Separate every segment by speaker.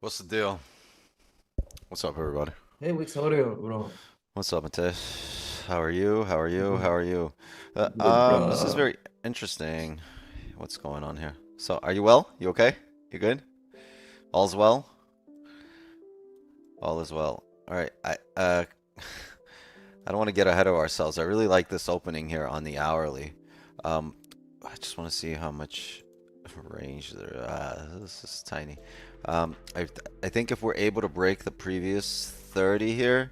Speaker 1: What's the deal? What's up, everybody?
Speaker 2: Hey, Wix, how are you, bro?
Speaker 1: What's up, Mateus? How are you? How are you? How
Speaker 2: Good,
Speaker 1: are you?
Speaker 2: good,
Speaker 1: This is
Speaker 2: bro.
Speaker 1: very interesting. What's going on here? So, are you well? You okay? You good? All's well? All is well. All right. I don't want to get ahead of ourselves. I really like this opening here on the hourly. Um, I just want to see how much range there. This is tiny. I think if we're able to break the previous 30 here,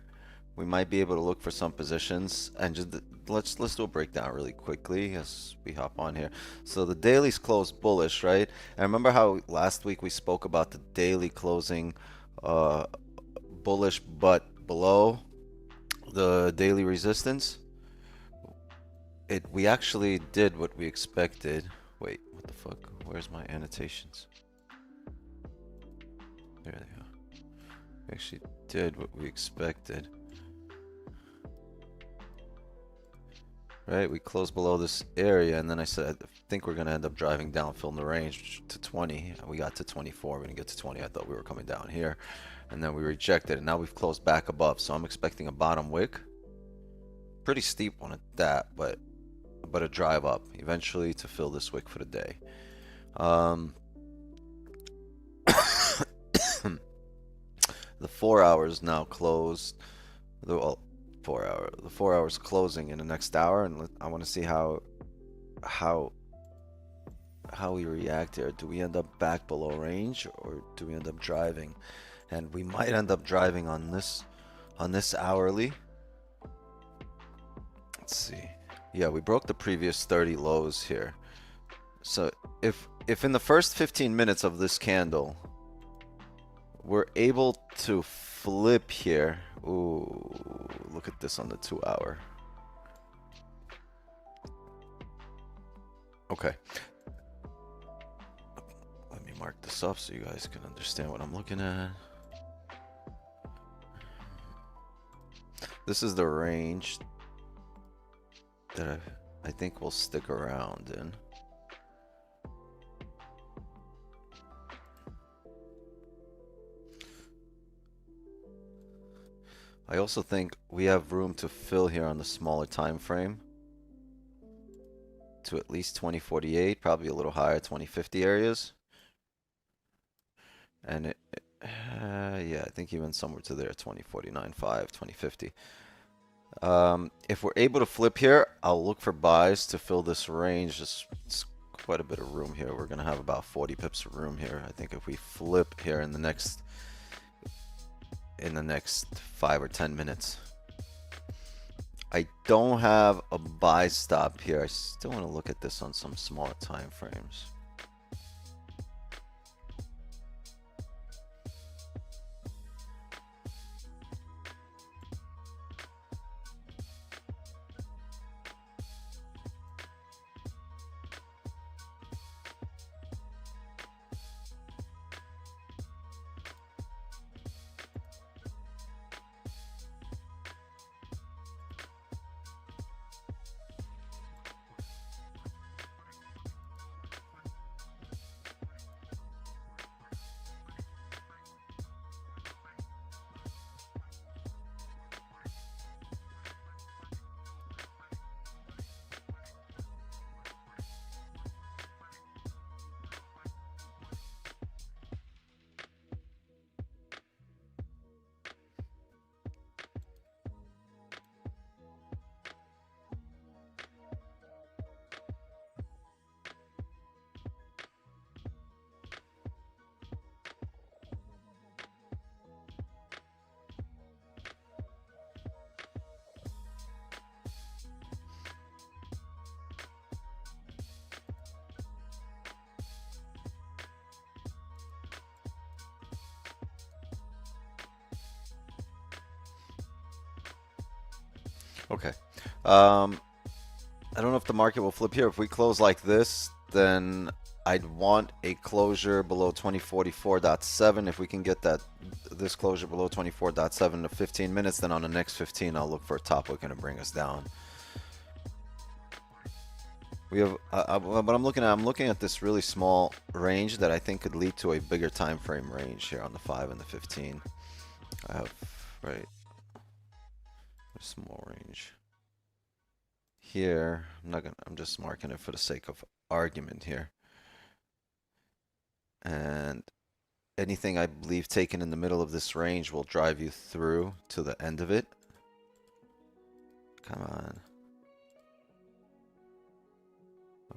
Speaker 1: we might be able to look for some positions and just let's do a breakdown really quickly as we hop on here. So the daily's closed bullish, right? And remember how last week we spoke about the daily closing uh, bullish but below the daily resistance? We actually did what we expected. Wait, what the fuck? Where's my annotations? There they go. We actually did what we expected. Right, we closed below this area, and then I said, I think we're going to end up driving down, filling the range to 20. We got to 24. We're going to get to 20. I thought we were coming down here. And then we rejected, and now we've closed back above. So I'm expecting a bottom wick. Pretty steep one at that, but a drive up eventually to fill this wick for the day. The 4 hours now closed. Well, 4 hour. The 4 hours closing in the next hour, and I want to see how we react here. Do we end up back below range, or do we end up driving? And we might end up driving on this hourly. Let's see. Yeah, we broke the previous 30 lows here. So if in the first 15 minutes of this candle we're able to flip here. Ooh, look at this on the 2 hour. Okay. Let me mark this up so you guys can understand what I'm looking at. This is the range that I think we'll stick around in. I also think we have room to fill here on the smaller time frame to at least 2048, probably a little higher, 2050 areas. And yeah, I think even somewhere to there, 2049.5, 2050. If we're able to flip here, I'll look for buys to fill this range. It's quite a bit of room here. We're gonna have about 40 pips of room here. I think if we flip here in the next 5 or 10 minutes. I don't have a buy stop here. I still want to look at this on some smaller time frames. Okay. I don't know if the market will flip here. If we close like this, then I'd want a closure below 2044.7. If we can get this closure below 24.7 to 15 minutes, then on the next 15, I'll look for a top wick and to bring us down. We have, but I'm looking at this really small range that I think could lead to a bigger time frame range here on the 5 and the 15. I have, right, a small range. Here, I'm just marking it for the sake of argument here. And anything I believe taken in the middle of this range will drive you through to the end of it. Come on.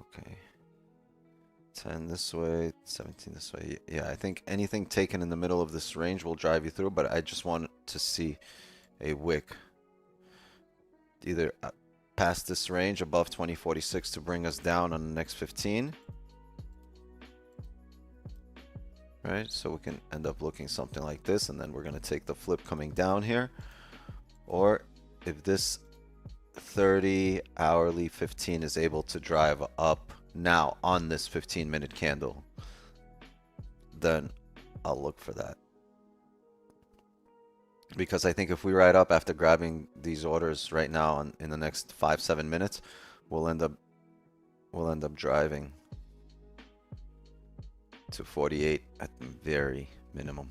Speaker 1: Okay. 10 this way, 17 this way. Yeah, I think anything taken in the middle of this range will drive you through, but I just want to see a wick either past this range above 2046 to bring us down on the next 15. Right, so we can end up looking something like this, and then we're going to take the flip coming down here. Or if this 30 hourly 15 is able to drive up now on this 15-minute candle, then I'll look for that. Because I think if we ride up after grabbing these orders right now in the next 5-7 minutes, we'll end up driving to 48 at the very minimum.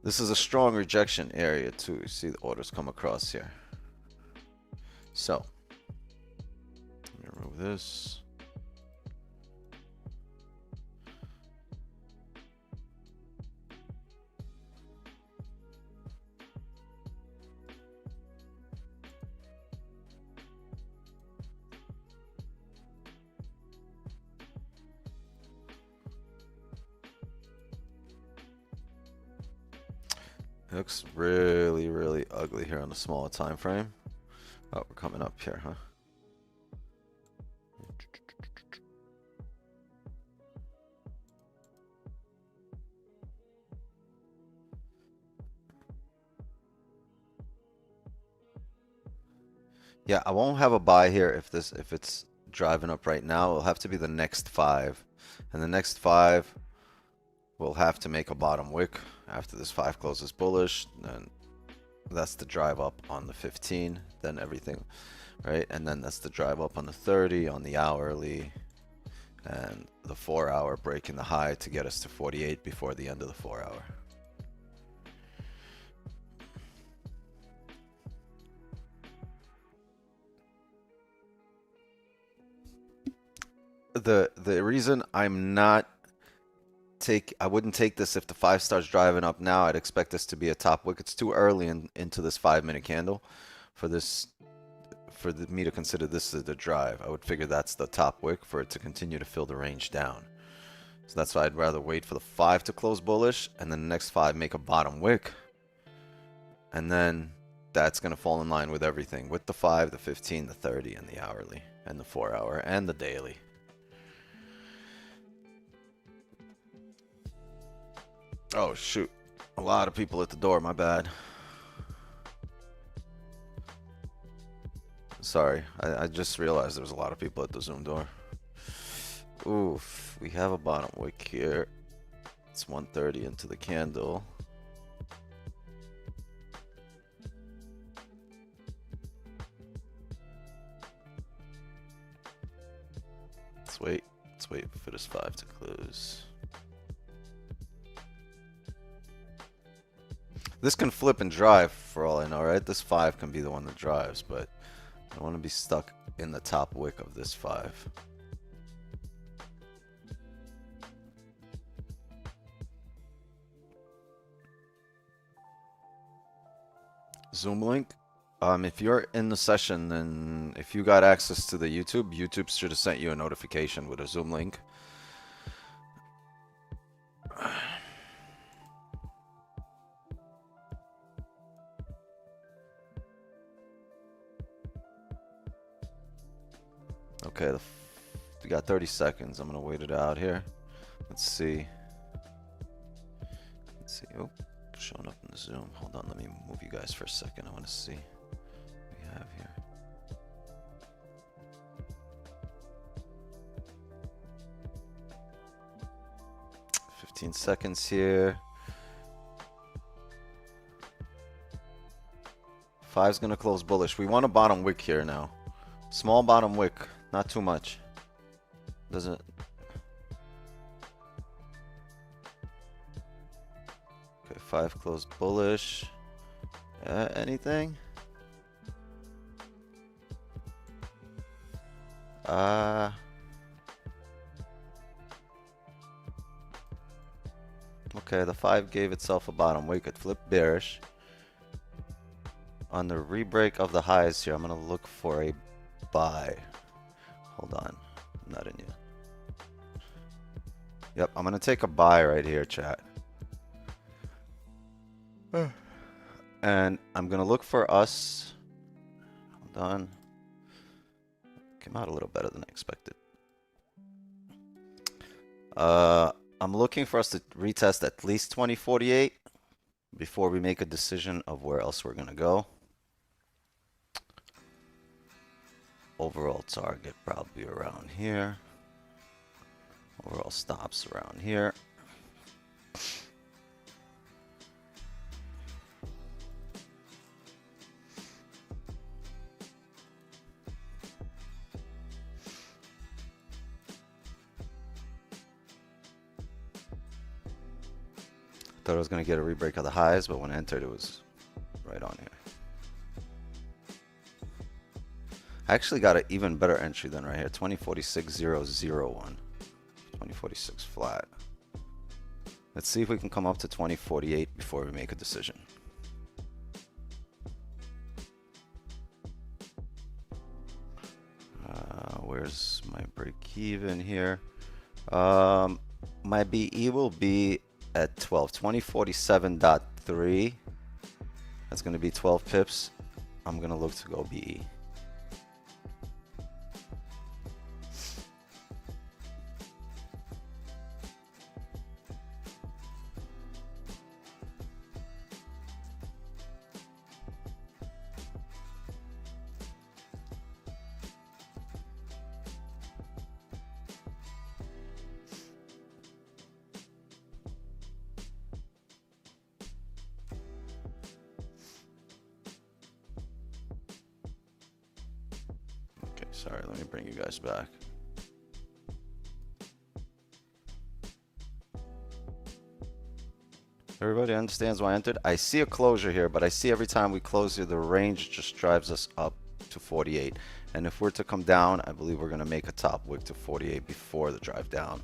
Speaker 1: This is a strong rejection area too. You see the orders come across here. So let me remove this. It looks really, really ugly here on the smaller time frame. Oh, we're coming up here, huh? Yeah, I won't have a buy here if it's driving up right now. It'll have to be the next 5. And the next 5 will have to make a bottom wick after this 5 closes bullish. Then that's the drive up on the 15, then everything, right? And then that's the drive up on the 30, on the hourly, and the 4-hour breaking the high to get us to 48 before the end of the 4-hour. The reason I'm not I wouldn't take this if the 5 starts driving up now. I'd expect this to be a top wick. It's too early into this 5-minute candle for me to consider this as the drive. I would figure that's the top wick for it to continue to fill the range down. So that's why I'd rather wait for the 5 to close bullish and then the next 5 make a bottom wick. And then that's going to fall in line with everything, with the 5, the 15, the 30, and the hourly, and the 4-hour, and the daily. Oh, shoot. A lot of people at the door, my bad. Sorry, I just realized there was a lot of people at the Zoom door. Oof, we have a bottom wick here. It's 1:30 into the candle. Let's wait for this 5 to close. This can flip and drive for all I know, right? This 5 can be the one that drives, but I want to be stuck in the top wick of this 5. Zoom link. If you're in the session, then if you got access to the YouTube should have sent you a notification with a Zoom link. Okay, we got 30 seconds. I'm gonna wait it out here. Let's see. Oh, showing up in the Zoom. Hold on, let me move you guys for a second. I want to see what we have here. $15 seconds here. 5's gonna close bullish. We want a bottom wick here now. Small bottom wick, not too much. Doesn't. Okay, 5 closed bullish. Anything? Okay, the 5 gave itself a bottom wick. It flipped bearish. On the rebreak of the highs here, I'm gonna look for a buy. Hold on, I'm not in yet. Yep, I'm gonna take a buy right here, chat. And I'm gonna look for us. Hold on. Came out a little better than I expected. I'm looking for us to retest at least 2048 before we make a decision of where else we're gonna go. Overall target probably around here. Overall stops around here. Thought I was going to get a rebreak of the highs, but when I entered, it was right on here. I actually got an even better entry than right here. 2046.001. 2046 flat. Let's see if we can come up to 2048 before we make a decision. Where's my break even here? My BE will be at 12. 2047.3. That's going to be 12 pips. I'm going to look to go BE. Sorry, let me bring you guys back. Everybody understands why I entered? I see a closure here, but I see every time we close here, the range just drives us up to 48. And if we're to come down, I believe we're going to make a top wick to 48 before the drive down,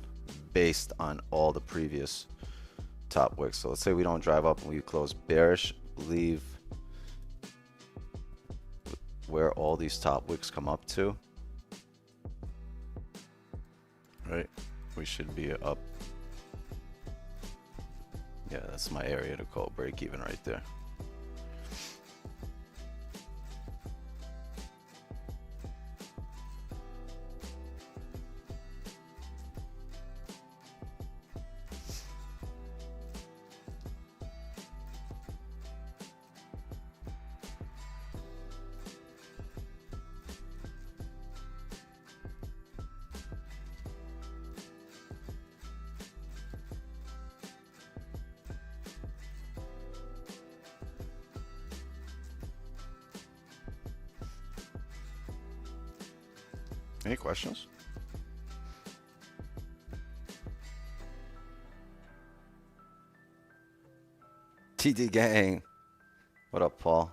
Speaker 1: based on all the previous top wicks. So let's say we don't drive up and we close bearish, leave where all these top wicks come up to. Right, we should be up. Yeah, that's my area to call break even right there. Any questions? TD gang. What up, Paul?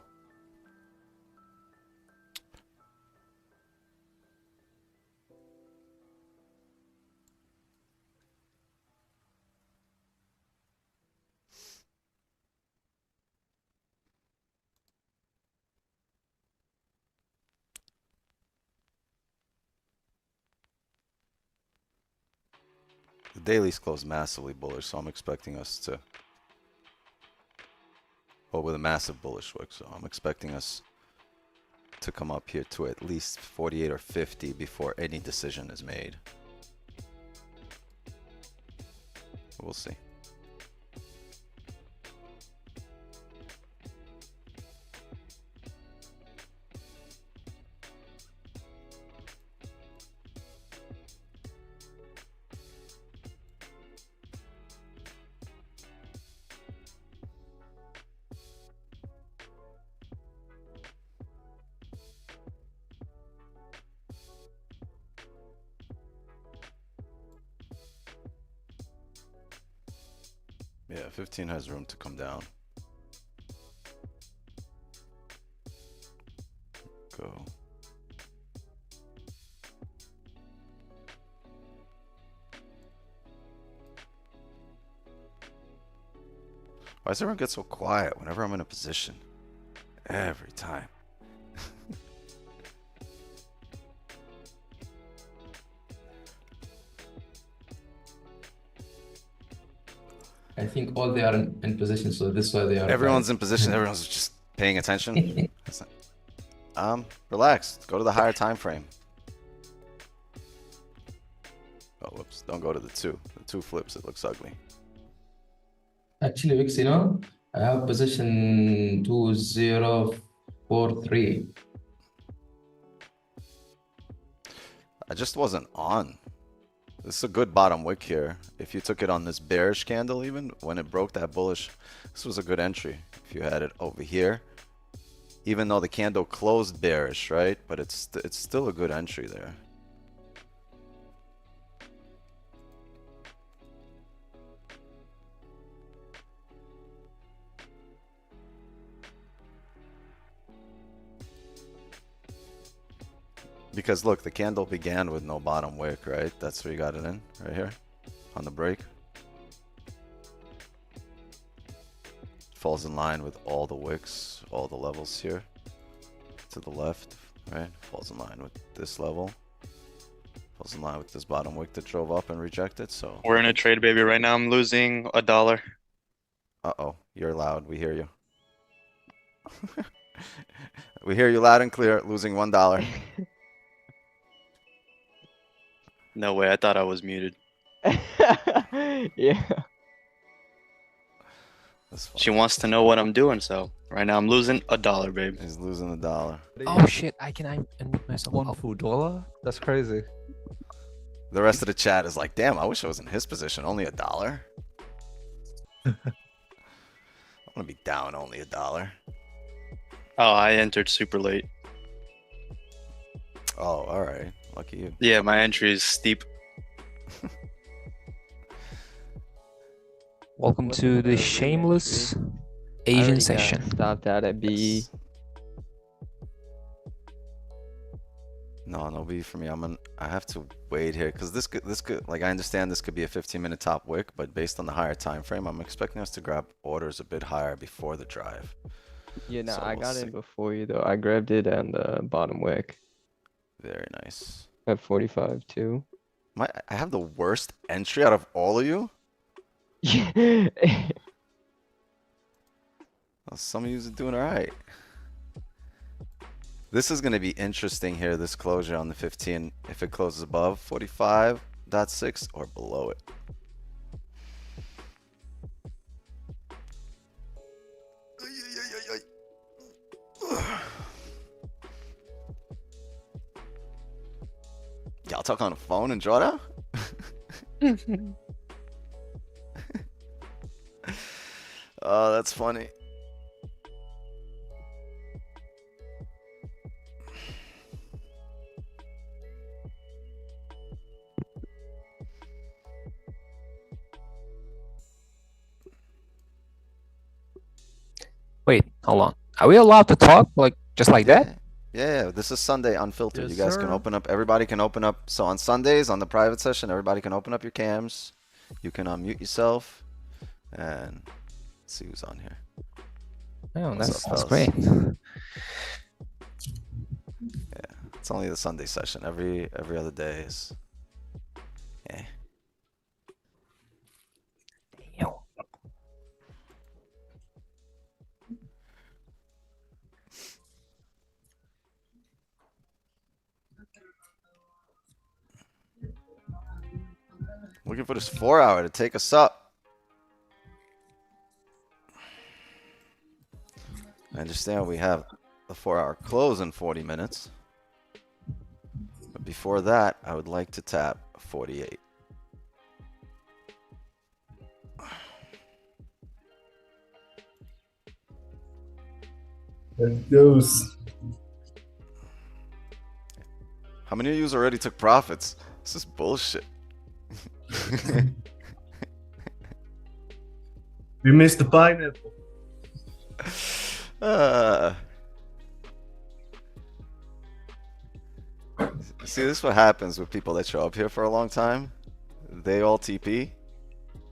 Speaker 1: The daily's closed massively bullish, so I'm expecting us to, well, with a massive bullish wick, so I'm expecting us to come up here to at least 48 or 50 before any decision is made. We'll see. Yeah, 15 has room to come down. Go. Why does everyone get so quiet whenever I'm in a position? Every time.
Speaker 2: I think all they are in position, so this is why they are
Speaker 1: Everyone's
Speaker 2: quiet.
Speaker 1: in position. Everyone's just paying attention. Relax. Go to the higher time frame. Oh, whoops. Don't go to the 2. The 2 flips. It looks ugly.
Speaker 2: Actually, Vix, you know, I have position 2043.
Speaker 1: I just wasn't on. This is a good bottom wick here. If you took it on this bearish candle even, when it broke that bullish, this was a good entry. If you had it over here, even though the candle closed bearish, right? But it's still a good entry there. Because look, the candle began with no bottom wick, right? That's where you got it in, right here, on the break. Falls in line with all the wicks, all the levels here. To the left, right? Falls in line with this level. Falls in line with this bottom wick that drove up and rejected, so.
Speaker 3: We're in a trade, baby. Right now I'm losing $1.
Speaker 1: Uh-oh, you're loud, we hear you. We hear you loud and clear, losing $1.
Speaker 3: No way, I thought I was muted.
Speaker 4: Yeah.
Speaker 3: She wants to know what I'm doing, so right now I'm losing $1, babe.
Speaker 1: He's losing $1.
Speaker 5: Oh shit, I unmute myself.
Speaker 6: One
Speaker 5: Oh.
Speaker 6: full dollar? That's crazy.
Speaker 1: The rest of the chat is like, damn, I wish I was in his position. Only $1. I'm gonna be down only $1.
Speaker 3: Oh, I entered super late.
Speaker 1: Oh, alright. Lucky you.
Speaker 3: Yeah, my entry is steep.
Speaker 5: Welcome
Speaker 4: What's
Speaker 5: to
Speaker 4: the
Speaker 5: the
Speaker 4: real
Speaker 5: shameless
Speaker 4: I
Speaker 5: Asian
Speaker 4: already got
Speaker 5: session.
Speaker 4: stopped out at B.
Speaker 1: Yes. No B for me. I have to wait here because this could like I understand this could be a 15-minute top wick, but based on the higher time frame, I'm expecting us to grab orders a bit higher before the drive.
Speaker 4: Yeah, no,
Speaker 1: So
Speaker 4: I
Speaker 1: we'll
Speaker 4: got
Speaker 1: see.
Speaker 4: in before you though. I grabbed it on the bottom wick
Speaker 1: Very nice.
Speaker 4: at 45 too.
Speaker 1: I have the worst entry out of all of you.
Speaker 4: Yeah.
Speaker 1: Well, some of you are doing all right. This is going to be interesting here, this closure on the 15, if it closes above 45.6 or below it. Y'all talk on the phone and draw it out? Oh, that's funny.
Speaker 5: Wait, hold on. Are we allowed to talk like just like that?
Speaker 1: Yeah, this is Sunday unfiltered.
Speaker 6: Yes,
Speaker 1: You guys can
Speaker 6: sir.
Speaker 1: open up. Everybody can open up. So on Sundays, on the private session, everybody can open up your cams. You can unmute yourself and see who's on here.
Speaker 5: Oh,
Speaker 1: What's
Speaker 5: that's
Speaker 1: up,
Speaker 5: great.
Speaker 1: Yeah, it's only the Sunday session. Every other day is. Yeah.
Speaker 5: Yo.
Speaker 1: Looking for this 4-hour to take us up. I understand we have the 4-hour close in 40 minutes. But before that, I would like to tap 48.
Speaker 2: Those.
Speaker 1: How many of you already took profits? This is bullshit.
Speaker 7: We missed the pineapple.
Speaker 1: See, this is what happens with people that show up here for a long time. They all TP,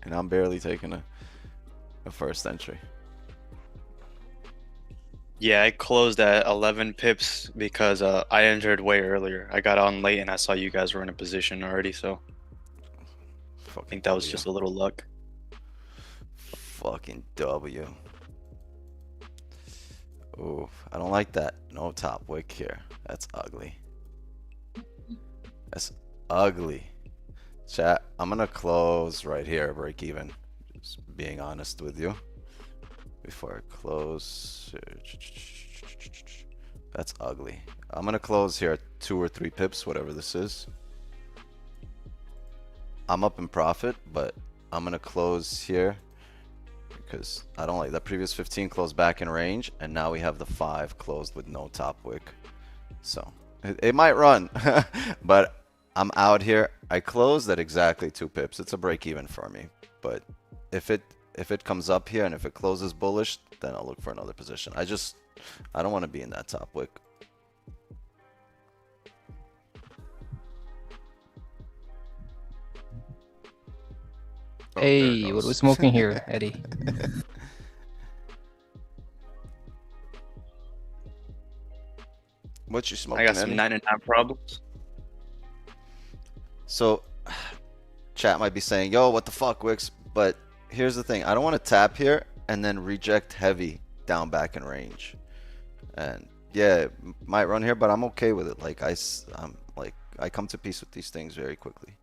Speaker 1: and I'm barely taking a first entry.
Speaker 3: Yeah, I closed at 11 pips because I entered way earlier. I got on late and I saw you guys were in a position already, so I think that was just a little luck.
Speaker 1: Fucking W. Ooh, I don't like that. No top wick here. That's ugly. That's ugly. Chat, I'm gonna close right here, break even. Just being honest with you. Before I close. That's ugly. I'm gonna close here at 2 or 3 pips, whatever this is. I'm up in profit, but I'm gonna close here because I don't like that previous 15 closed back in range, and now we have the 5 closed with no top wick. So it might run, but I'm out here. I closed at exactly 2 pips. It's a break even for me, but if it comes up here and if it closes bullish, then I'll look for another position. I don't want to be in that top wick. Oh, there it
Speaker 5: Hey, what are we
Speaker 1: goes.
Speaker 5: smoking here, Eddie?
Speaker 1: What you smoking?
Speaker 3: I got some
Speaker 1: Eddie?
Speaker 3: 99 problems.
Speaker 1: So, chat might be saying, yo, what the fuck, Wix? But here's the thing. I don't want to tap here and then reject heavy down back in range. And yeah, it might run here, but I'm okay with it. Like, I come to peace with these things very quickly.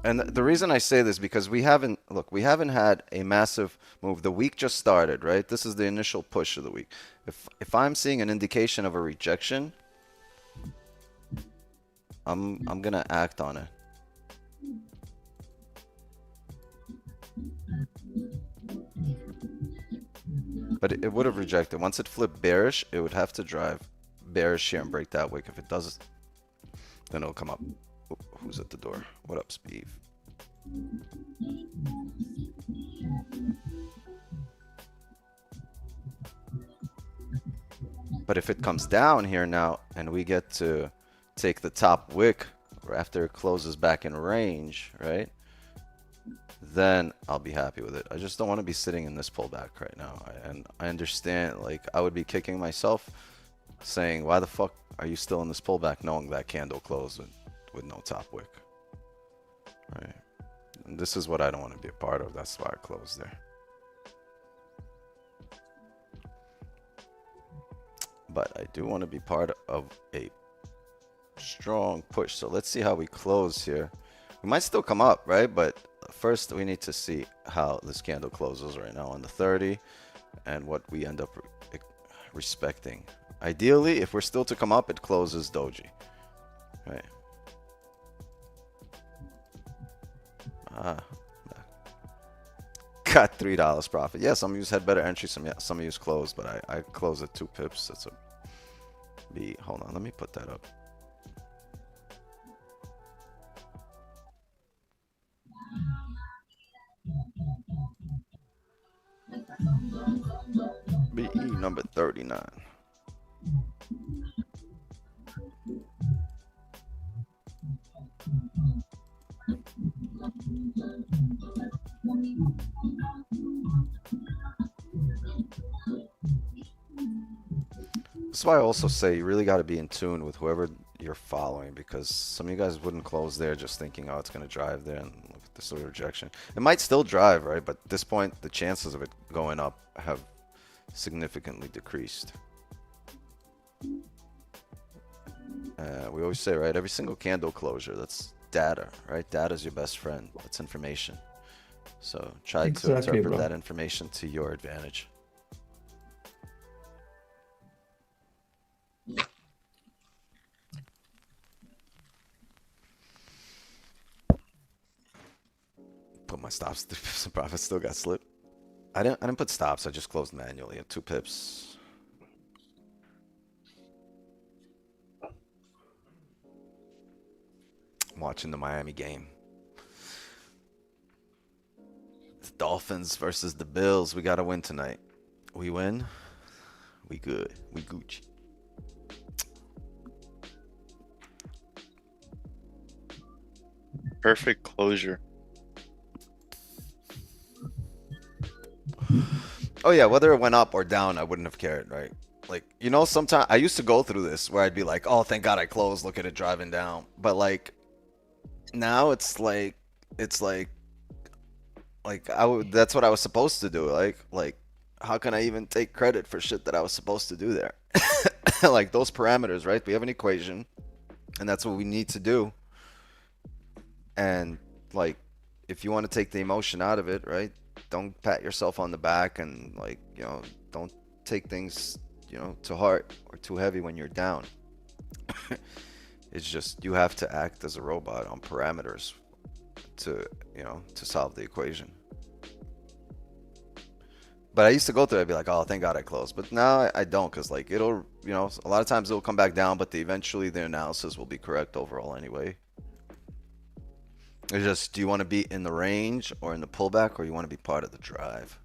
Speaker 1: And the reason I say this because we haven't had a massive move. The week just started, right? This is the initial push of the week. If I'm seeing an indication of a rejection, I'm gonna act on it. But it would have rejected. Once it flipped bearish, it would have to drive bearish here and break that wick. If it does, then it'll come up. Oh, who's at the door? What up, Speed? But if it comes down here now and we get to take the top wick after it closes back in range, right? Then I'll be happy with it. I just don't want to be sitting in this pullback right now. And I understand, like, I would be kicking myself saying, why the fuck are you still in this pullback knowing that candle closed with no top wick? Right. And this is what I don't want to be a part of. That's why I closed there. But I do want to be part of a strong push. So let's see how we close here. We might still come up, right? But first we need to see how this candle closes right now on the 30 and what we end up respecting. Ideally, if we're still to come up, it closes doji, right? Got $3 profit. Yeah, some of you had better entry, some of you closed, but I closed at 2 pips. That's a B. Hold on, let me put that up. BE number 39. That's why I also say you really got to be in tune with whoever you're following, because some of you guys wouldn't close there just thinking, oh, it's going to drive there, and look at this sort of rejection. It might still drive, right? But at this point, the chances of it going up have significantly decreased. We always say, right, every single candle closure, that's data, right? Data is your best friend. That's information. So try to interpret that information to your advantage. Put my stops. Some profits still got slipped. I didn't put stops. I just closed manually at 2 pips. watching the Miami game. It's Dolphins versus the Bills. We gotta win tonight. We win. We good. We Gucci.
Speaker 3: Perfect closure.
Speaker 1: Oh yeah, whether it went up or down, I wouldn't have cared, right? Like, you know, sometimes I used to go through this where I'd be like, oh, thank God I closed. Look at it driving down. But like, now it's like that's what I was supposed to do. Like, how can I even take credit for shit that I was supposed to do there? Like those parameters, right? We have an equation, and that's what we need to do. And like, if you want to take the emotion out of it, right? Don't pat yourself on the back and like, you know, don't take things, you know, to heart or too heavy when you're down. It's just you have to act as a robot on parameters to, you know, to solve the equation. But I used to go through it, I'd be like, oh, thank God I closed. But now I don't, because like it'll, you know, a lot of times it'll come back down, but eventually the analysis will be correct overall anyway. It's just, do you want to be in the range or in the pullback, or you want to be part of the drive?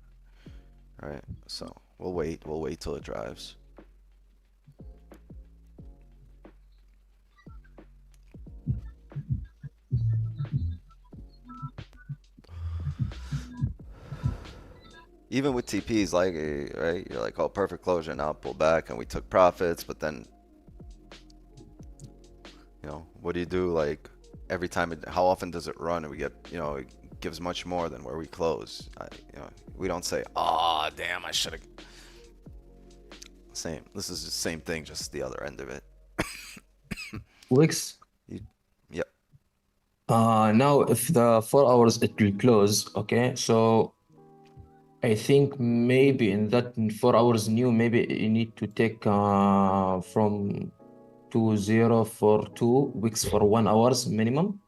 Speaker 1: All right, so we'll wait till it drives. Even with TPs, like, right, you're like, oh, perfect closure, now pull back, and we took profits, but then, you know, what do you do, like, every time, how often does it run, and we get, you know, it gives much more than where we close. You know, we don't say, oh, damn, I should have. Same, this is the same thing, just the other end of it.
Speaker 2: Wix.
Speaker 1: Yep.
Speaker 2: Now if the 4 hours it will close, okay, so I think maybe in that 4 hours new, maybe you need to take from 2042 weeks for 1 hours minimum,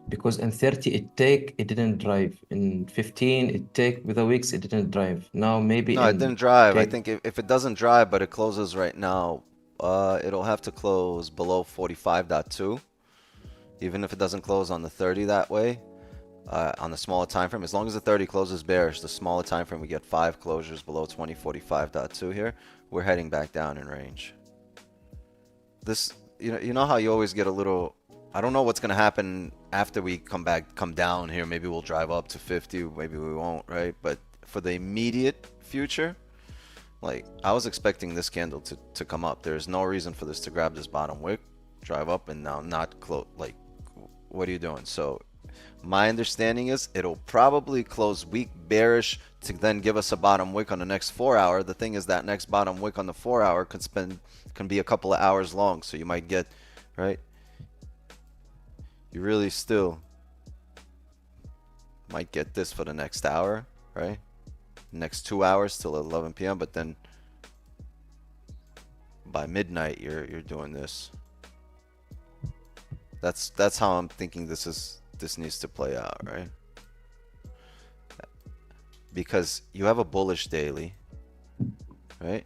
Speaker 2: because in 30 it didn't drive, in 15 it take with the weeks it didn't drive. Now maybe
Speaker 1: No, it
Speaker 2: in
Speaker 1: didn't drive. I
Speaker 2: take
Speaker 1: think if it doesn't drive, but it closes right now, it'll have to close below 45.2. Even if it doesn't close on the 30 that way, on the smaller time frame, as long as the 30 closes bearish, the smaller time frame we get 5 closures below 2045.2 here, we're heading back down in range. This, you know how you always get a little, I don't know what's gonna happen after we come down here. Maybe we'll drive up to 50, maybe we won't, right? But for the immediate future, like, I was expecting this candle to come up. There's no reason for this to grab this bottom wick, drive up, and now not close. Like, what are you doing? So my understanding is it'll probably close weak bearish to then give us a bottom wick on the next 4 hour. The thing is that next bottom wick on the 4 hour can be a couple of hours long. So you might get, right? You really still might get this for the next hour, right? Next 2 hours till 11 p.m. But then by midnight you're doing this. That's how I'm thinking this needs to play out, right? Because you have a bullish daily, right?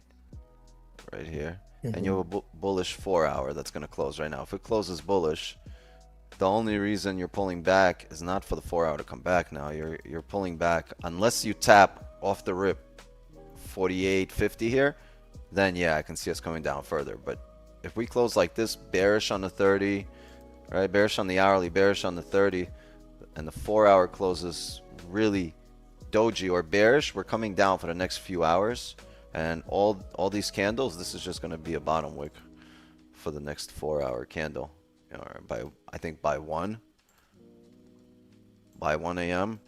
Speaker 1: Right here. And you have a bullish 4 hour that's going to close right now. If it closes bullish, the only reason you're pulling back is not for the 4 hour to come back now. You're pulling back unless you tap off the rip 48.50 here, then yeah, I can see us coming down further. But if we close like this, bearish on the 30, right? Bearish on the hourly, bearish on the 30, and the 4 hour closes really doji or bearish, we're coming down for the next few hours. And all these candles, this is just going to be a bottom wick for the next 4 hour candle. You know, I think by 1 a.m.,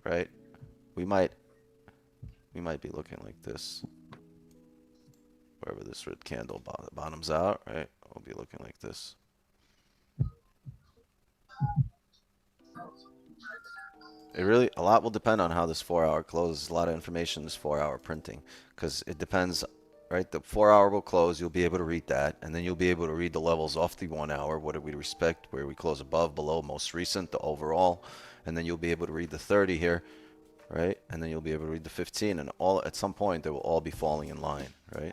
Speaker 1: right? We might be looking like this. Wherever this red candle bottoms out, right? We'll be looking like this. It really, a lot will depend on how this 4 hour closes. A lot of information this 4 hour printing, because it depends, right? The 4 hour will close, you'll be able to read that, and then you'll be able to read the levels off the 1 hour. What do we respect? Where we close above, below, most recent, the overall, and then you'll be able to read the 30 here, right? And then you'll be able to read the 15, and all at some point they will all be falling in line, right?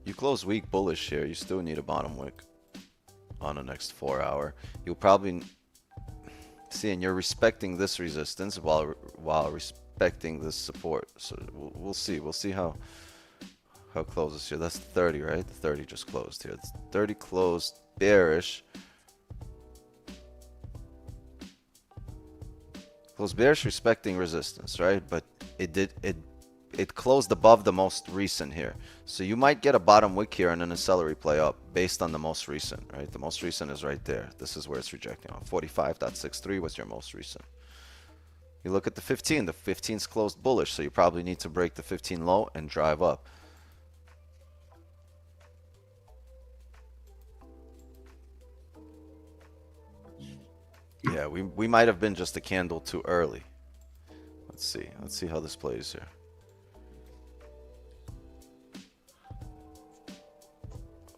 Speaker 1: You close weak bullish here. You still need a bottom wick on the next 4 hour. You'll probably see, and you're respecting this resistance while respecting this support. So we'll see. We'll see how closes here. That's 30, right? The 30 just closed here. It's 30 closed bearish. Closed bearish respecting resistance, right? But it closed above the most recent here. So you might get a bottom wick here and then a celery play up based on the most recent, right? The most recent is right there. This is where it's rejecting on. 45.63 was your most recent. You look at the 15. The 15's closed bullish, so you probably need to break the 15 low and drive up. Yeah, we might have been just a candle too early. Let's see. Let's see how this plays here.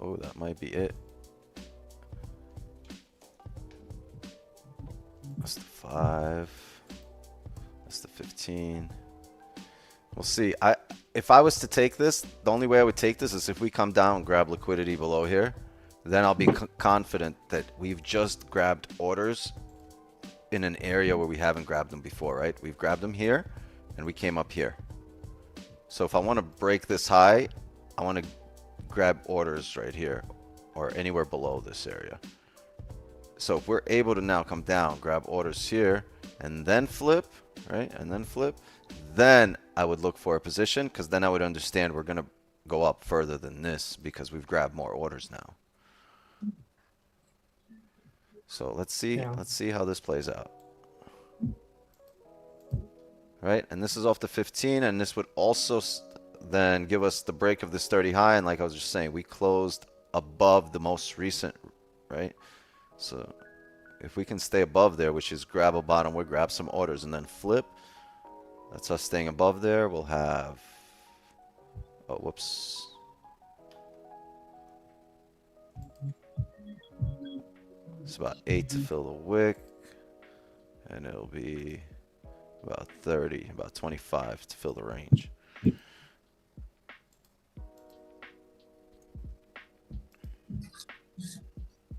Speaker 1: Oh, that might be it. That's the 5. That's the 15. We'll see. If I was to take this, the only way I would take this is if we come down and grab liquidity below here. Then I'll be confident that we've just grabbed orders in an area where we haven't grabbed them before, right? We've grabbed them here and we came up here. So if I want to break this high, I want to grab orders right here or anywhere below this area. So if we're able to now come down, grab orders here and then flip, right? And then flip, then I would look for a position, because then I would understand we're going to go up further than this because we've grabbed more orders now. So let's see, let's see how this plays out. Right? And this is off the 15, and this would also then give us the break of this 30 high. And like I was just saying, we closed above the most recent, right? So if we can stay above there, which is grab a bottom, we'll grab some orders and then flip. That's us staying above there. We'll have, oh, whoops. It's about 8 to fill the wick, and it'll be about 30, about 25 to fill the range.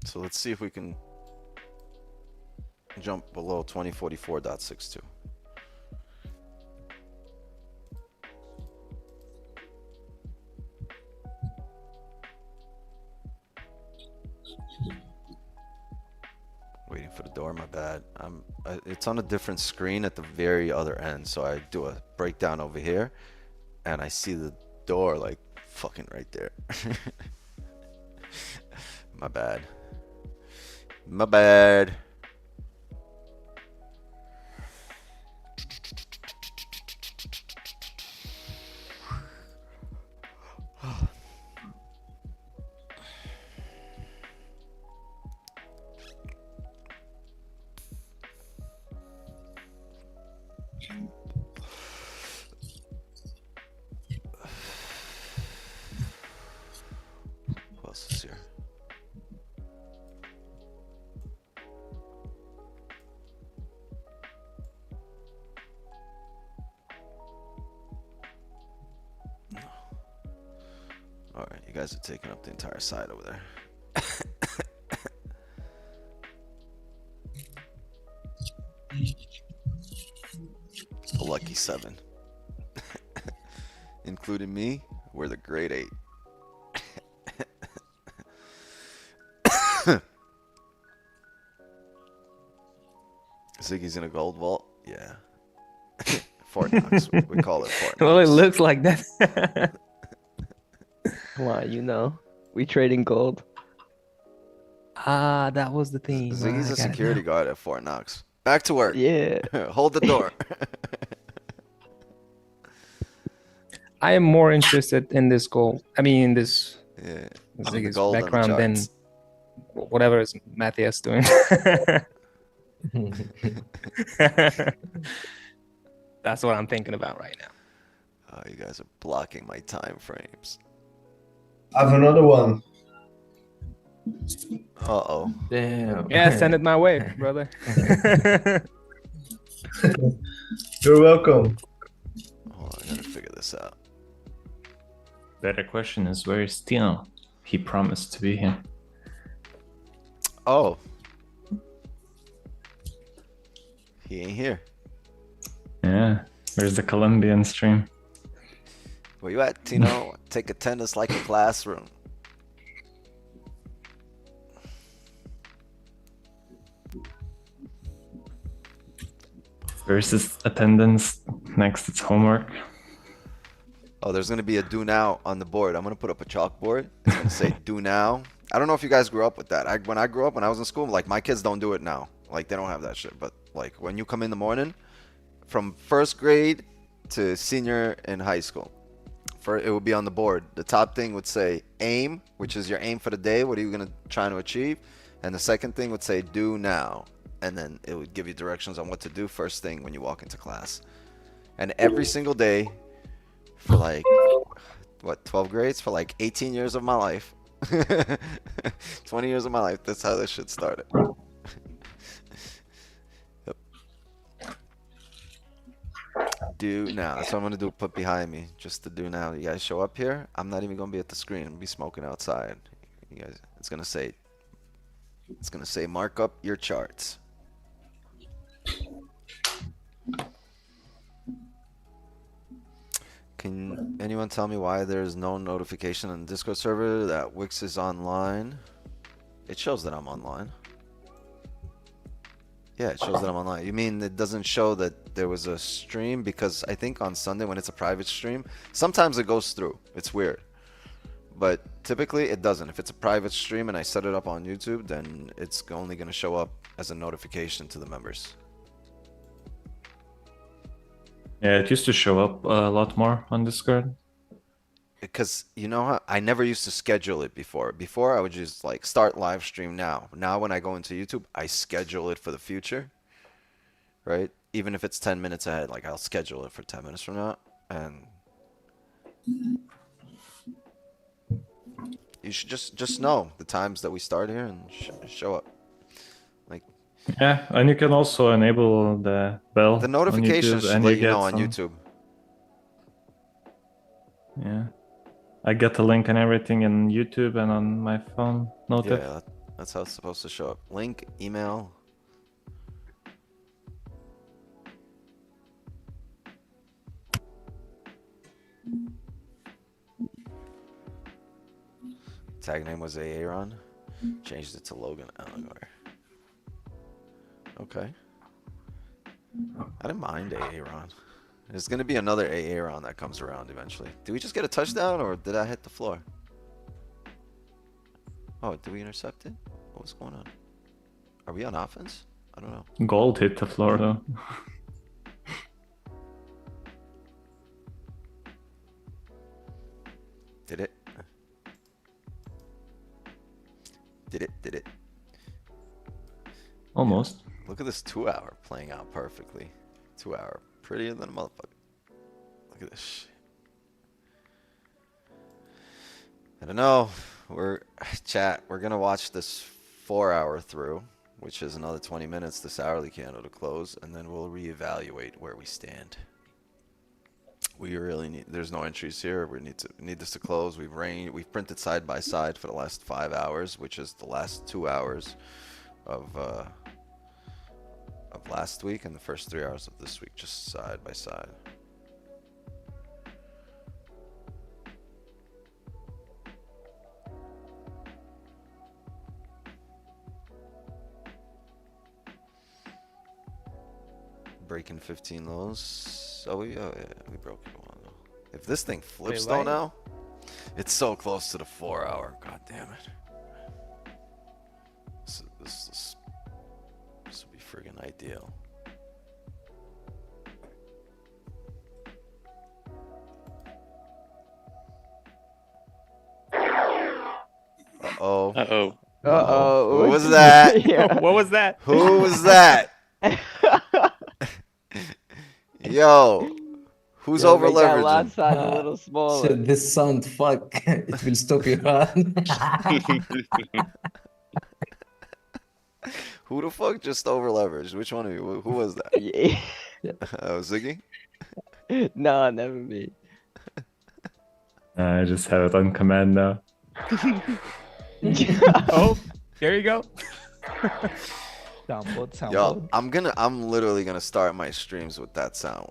Speaker 1: So let's see if we can jump below 2044.62. Waiting for the door, my bad. It's on a different screen at the very other end, so I do a breakdown over here and I see the door like fucking right there. My bad. My bad. Who else is here? All right, you guys are taking up the entire side over there. A lucky 7. Including me, we're the grade 8. Ziggy's in a gold vault? Yeah. Fort Knox. We call it Fort Knox.
Speaker 5: Well, it looks like that.
Speaker 4: Why, you know, we trading gold.
Speaker 5: Ah, that was the thing.
Speaker 1: Ziggy's
Speaker 5: I
Speaker 1: a
Speaker 5: got it
Speaker 1: security
Speaker 5: now.
Speaker 1: guard at Fort Knox. Back to work.
Speaker 4: Yeah.
Speaker 1: Hold the door.
Speaker 5: I am more interested in this goal. I mean, in this
Speaker 1: Yeah.
Speaker 5: Ziggy's
Speaker 1: gold on the
Speaker 5: background than
Speaker 1: charts.
Speaker 5: whatever is Matthias doing. That's what I'm thinking about right now.
Speaker 1: Oh, you guys are blocking my time frames.
Speaker 7: I have another one.
Speaker 1: Uh-oh.
Speaker 2: Damn.
Speaker 5: Yeah, send it my way, brother.
Speaker 7: You're welcome.
Speaker 1: Hold on, I gotta figure this out.
Speaker 8: better question is, where is Tino? He promised to be here.
Speaker 1: Oh. He ain't here.
Speaker 8: Yeah, where's the Colombian stream?
Speaker 1: Where you at, Tino? Take attendance like a classroom.
Speaker 8: First is attendance, next it's homework.
Speaker 1: Oh, there's gonna be a do now on the board. I'm gonna put up a chalkboard. It's gonna say do now. I don't know if you guys grew up with that. When I grew up, when I was in school, like my kids don't do it now. Like they don't have that shit. But like when you come in the morning, from first grade to senior in high school, it would be on the board. The top thing would say aim, which is your aim for the day. What are you gonna try to achieve? And the second thing would say do now. And then it would give you directions on what to do first thing when you walk into class. And every single day for like, what, 12 grades? For like 18 years of my life. 20 years of my life. That's how this shit started. Yep. Do now. That's what I'm going to do. Put behind me. Just to do now. You guys show up here. I'm not even going to be at the screen. I'm going to be smoking outside. You guys, it's going to say mark up your charts. Can anyone tell me why there's no notification on the Discord server that Wix is online? It shows that I'm online. Yeah, it shows that I'm online. You mean it doesn't show that there was a stream? Because I think on Sunday when it's a private stream, sometimes it goes through. It's weird. But typically it doesn't. If it's a private stream and I set it up on YouTube, then it's only going to show up as a notification to the members.
Speaker 8: Yeah, it used to show up a lot more on Discord.
Speaker 1: Because you know how I never used to schedule it before. Before I would just like start live stream now. Now when I go into YouTube, I schedule it for the future. Right? Even if it's 10 minutes ahead, like I'll schedule it for 10 minutes from now. And you should just know the times that we start here and show up. Like
Speaker 8: yeah, and you can also enable the bell.
Speaker 1: The notifications should let you know on YouTube.
Speaker 8: Yeah. I get the link and everything in YouTube and on my phone. Notif.
Speaker 1: Yeah, that's how it's supposed to show up. Link, email. Tag name was Aaron. Changed it to Logan Algar. Okay. I didn't mind Aaron. There's gonna be another Aaron that comes around eventually. Did we just get a touchdown or did I hit the floor? Oh, did we intercept it? What's going on? Are we on offense? I don't know.
Speaker 8: Gold hit the floor though.
Speaker 1: Did it? Did it?
Speaker 8: Almost.
Speaker 1: Look at this 2-hour playing out perfectly. 2-hour. Prettier than a motherfucker. Look at this shit. I don't know. We're gonna watch this 4-hour through, which is another 20 minutes, this hourly candle to close, and then we'll reevaluate where we stand. We really need, there's no entries here. We need this to close. We've printed side by side for the last 5 hours, which is the last 2 hours of last week and the first 3 hours of this week, just side by side. Breaking 15 lows. Oh yeah, we broke it one. If this thing flips though now, it's so close to the 4-hour. God damn it. This would be friggin' ideal. Uh-oh.
Speaker 3: Uh-oh.
Speaker 4: Uh-oh.
Speaker 1: Who was that?
Speaker 4: Yeah.
Speaker 5: What was that?
Speaker 1: Who was that? Yo, who's over
Speaker 4: Make that lot
Speaker 1: leveraging?
Speaker 4: size a little
Speaker 2: So
Speaker 4: smaller.
Speaker 2: this sound, fuck, it will stop your hand.
Speaker 1: Who the fuck just over leveraged? Which one of you? Who was that?
Speaker 4: Yeah.
Speaker 1: Ziggy?
Speaker 4: No, never me.
Speaker 8: I just have it on command now.
Speaker 5: Oh, there you go.
Speaker 6: Soundboard,
Speaker 1: Yo,
Speaker 6: soundboard.
Speaker 1: I'm literally gonna start my streams with that sound.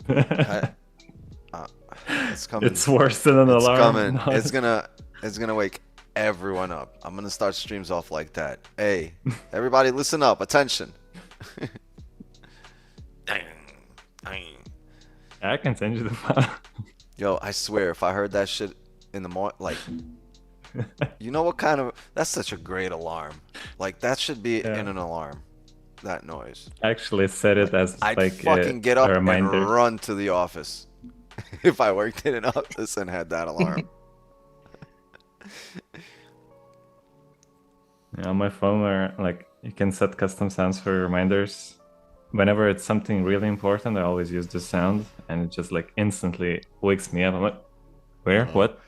Speaker 1: I, it's coming.
Speaker 8: It's worse than an
Speaker 1: It's
Speaker 8: alarm.
Speaker 1: coming.
Speaker 8: No,
Speaker 1: It's gonna wake everyone up. I'm gonna start streams off like that. Hey, everybody, listen up. Attention. Dang, dang.
Speaker 8: I can send you the file.
Speaker 1: Yo, I swear, if I heard that shit in the morning, like, you know what kind of? That's such a great alarm. Like that should be
Speaker 8: Yeah.
Speaker 1: in an alarm. That noise.
Speaker 8: I actually set it as
Speaker 1: I'd
Speaker 8: like
Speaker 1: fucking get
Speaker 8: a
Speaker 1: up and
Speaker 8: reminder.
Speaker 1: run to the office if I worked in an office and had that alarm.
Speaker 8: Yeah, on my phone, where like you can set custom sounds for reminders. Whenever it's something really important, I always use this sound, and it just like instantly wakes me up. I'm like, where? What?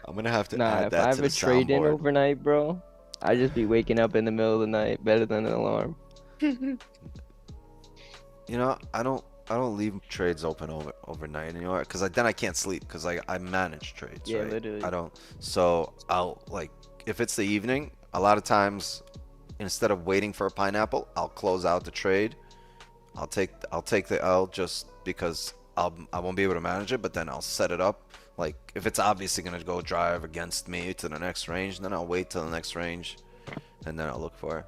Speaker 1: I'm gonna have to
Speaker 4: Nah,
Speaker 1: add
Speaker 4: if
Speaker 1: that
Speaker 4: I
Speaker 1: to
Speaker 4: have
Speaker 1: the
Speaker 4: a trade in
Speaker 1: soundboard.
Speaker 4: overnight, bro, I just be waking up in the middle of the night better than an alarm.
Speaker 1: You know, I don't leave trades open overnight anymore because then I can't sleep because I manage trades.
Speaker 4: Yeah,
Speaker 1: right?
Speaker 4: literally.
Speaker 1: I don't. So I'll like if it's the evening, a lot of times instead of waiting for a pineapple, I'll close out the trade. I'll take the L just because I won't be able to manage it, but then I'll set it up. Like if it's obviously gonna go drive against me to the next range, then I'll wait till the next range, and then I'll look for it.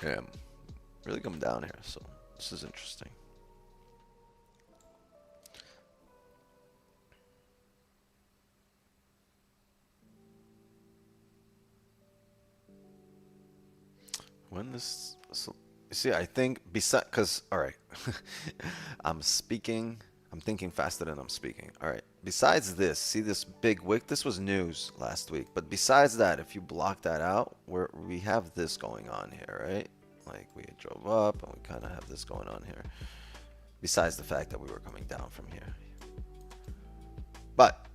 Speaker 1: Yeah, I'm really coming down here, so this is interesting. When this, so, you see, I think because all right, I'm thinking faster than I'm speaking. All right. Besides this, see this big wick? This was news last week. But besides that, if you block that out, we have this going on here, right? Like we drove up and we kind of have this going on here. Besides the fact that we were coming down from here. But